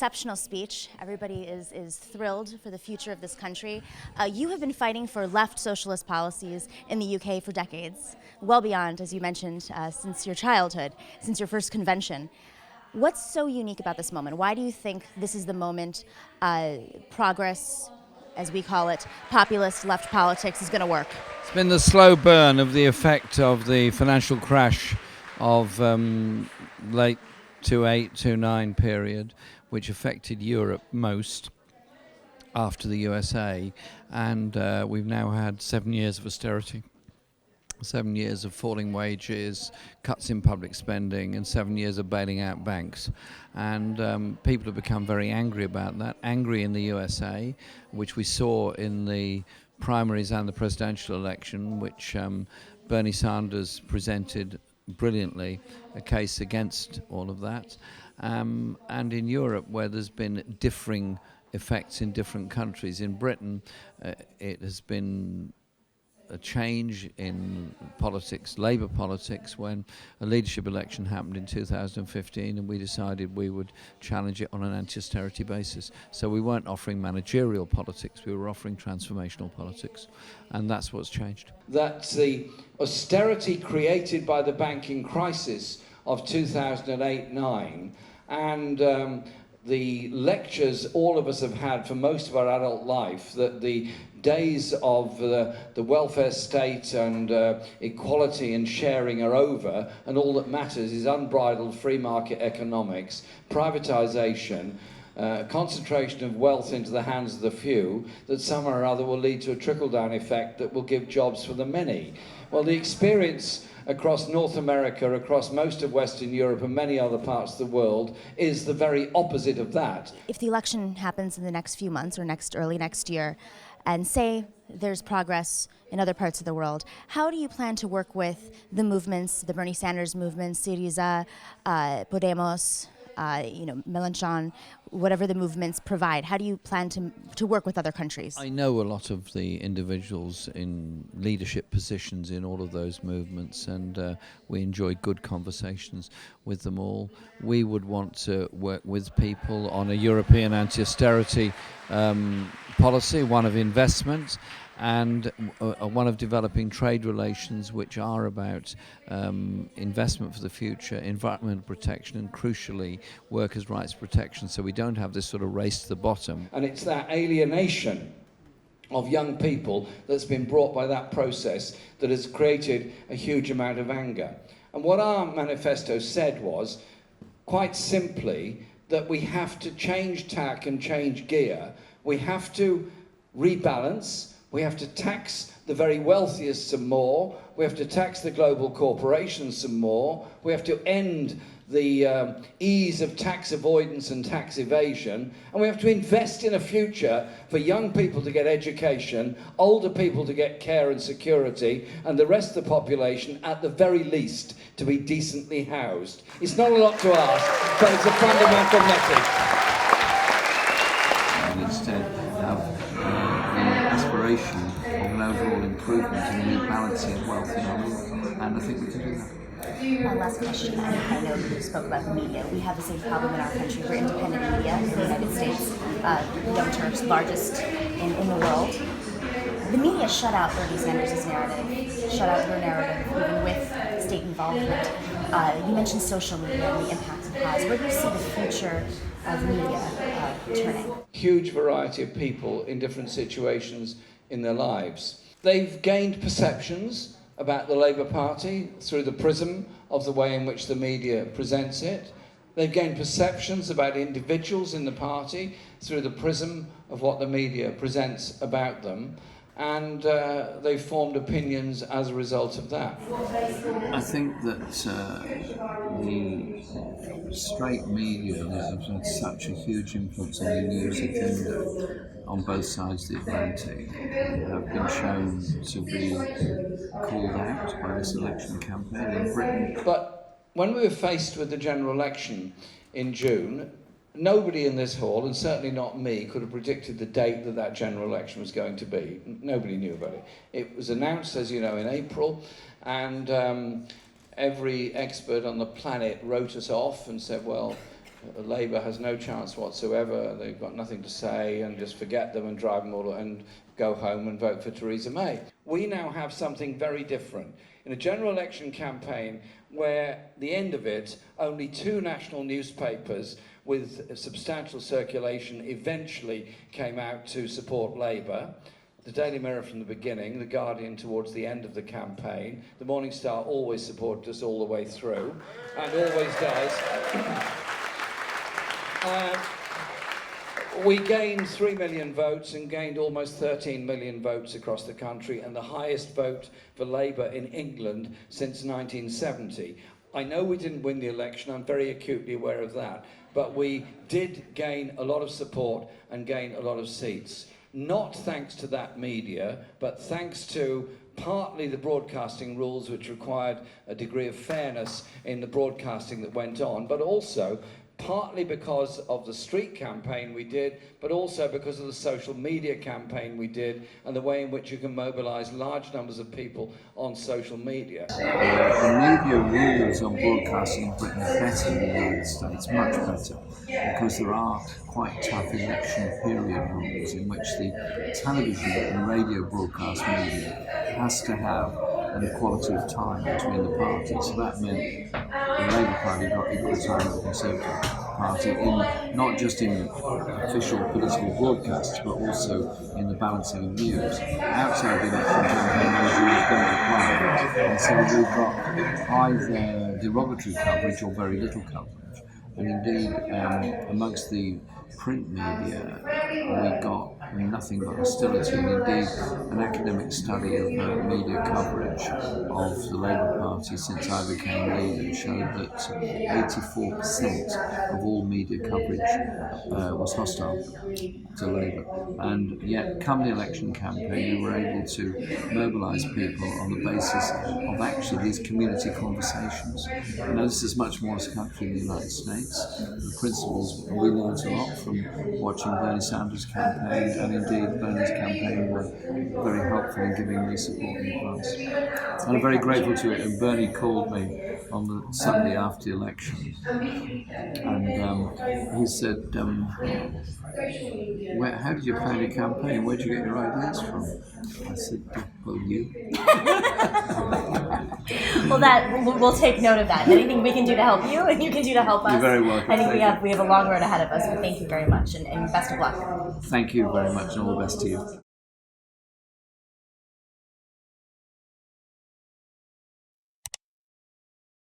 Exceptional speech. Everybody is thrilled for the future of this country. You have been fighting for left socialist policies in the UK for decades, well beyond, as you mentioned, since your childhood, since your first convention. What's so unique about this moment? Why do you think this is the moment progress, as we call it, populist left politics is going to work? It's been the slow burn of the effect of the financial crash of late 2008, 2009 period, which affected Europe most after the USA, and we've now had 7 years of austerity, 7 years of falling wages, cuts in public spending, and 7 years of bailing out banks. And people have become very angry about that, angry in the USA, which we saw in the primaries and the presidential election, which Bernie Sanders presented brilliantly a case against all of that. And in Europe, where there's been differing effects in different countries. In Britain, it has been a change in politics, Labour politics, when a leadership election happened in 2015, and we decided we would challenge it on an anti-austerity basis. So we weren't offering managerial politics, we were offering transformational politics, and that's what's changed. That's the austerity created by the banking crisis of 2008-9, and the lectures all of us have had for most of our adult life that the days of the welfare state and equality and sharing are over, and all that matters is unbridled free market economics, privatisation, concentration of wealth into the hands of the few, that somehow or other will lead to a trickle-down effect that will give jobs for the many. Well, the experience across North America, across most of Western Europe and many other parts of the world is the very opposite of that. If the election happens in the next few months or early next year, and say there's progress in other parts of the world, how do you plan to work with the movements, the Bernie Sanders movement, Syriza, Podemos, Mélenchon, whatever the movements provide? How do you plan to work with other countries? I know a lot of the individuals in leadership positions in all of those movements, and we enjoy good conversations with them all. We would want to work with people on a European anti-austerity policy, one of investment, and one of developing trade relations, which are about investment for the future, environmental protection, and crucially workers' rights protection, so we don't have this sort of race to the bottom. And it's that alienation of young people that's been brought by that process that has created a huge amount of anger. And what our manifesto said was, quite simply, that we have to change tack and change gear. We have to rebalance. We have to tax the very wealthiest some more. We have to tax the global corporations some more. We have to end the ease of tax avoidance and tax evasion. And we have to invest in a future for young people to get education, older people to get care and security, and the rest of the population, at the very least, to be decently housed. It's not a lot to ask, but it's a fundamental message. And instead have aspiration of an overall improvement in the rebalancing of wealth in our world, and I think we can do that. Last question. I know you spoke about the media. We have the same problem in our country. We're independent media in the United States, Young Turks, largest in the world. The media shut out Bernie Sanders' narrative, shut out your narrative, even with state involvement. You mentioned social media and the impact it has. Where do you see the future of media turning? Huge variety of people in different situations in their lives. They've gained perceptions about the Labour Party through the prism of the way in which the media presents it. They've gained perceptions about individuals in the party through the prism of what the media presents about them. And they've formed opinions as a result of that. I think that the straight media have had such a huge influence on the news agenda on both sides of the Atlantic have been shown to be called out by this election campaign in Britain. But when we were faced with the general election in June, nobody in this hall, and certainly not me, could have predicted the date that that general election was going to be. Nobody knew about it. It was announced, as you know, in April, and every expert on the planet wrote us off and said, well, Labour has no chance whatsoever, they've got nothing to say, and just forget them and drive them all and go home and vote for Theresa May. We now have something very different. In a general election campaign where, the end of it, only 2 national newspapers with substantial circulation eventually came out to support Labour. The Daily Mirror from the beginning, The Guardian towards the end of the campaign. The Morning Star always supported us all the way through, and always does. We gained 3 million votes and gained almost 13 million votes across the country, and the highest vote for Labour in England since 1970. I know we didn't win the election, I'm very acutely aware of that, but we did gain a lot of support and gain a lot of seats. Not thanks to that media, but thanks to partly the broadcasting rules, which required a degree of fairness in the broadcasting that went on, but also partly because of the street campaign we did, but also because of the social media campaign we did, and the way in which you can mobilise large numbers of people on social media. The media rules on broadcasting in Britain are better than the United States, much better, because there are quite tough election period rules in which the television and radio broadcast media has to have an equality of time between the parties. So that meant the Labour Party got equal time with the Conservative Party, not just in official political broadcasts, but also in the balancing of views. Outside the election campaign, those rules don't apply, and so we've got either derogatory coverage or very little coverage. And indeed, amongst the print media, we got nothing but hostility, and indeed an academic study of media coverage of the Labour Party since I became leader showed that 84% of all media coverage was hostile to Labour, and yet come the election campaign we were able to mobilise people on the basis of actually these community conversations. You know, this is much more as a country in the United States. The principles, we learned a lot from watching Bernie Sanders' campaign, and indeed Bernie's campaign were very helpful in giving me support and advice. And I'm very grateful to it, and Bernie called me on the Sunday after the election, and he said, how did you plan your campaign? Where did you get your ideas from? I said, well, you. Well, we'll take note of that. Anything we can do to help you, and you can do to help us. You're very welcome. I think we have a long road ahead of us. But thank you very much, and best of luck. Thank you very much, and all the best to you.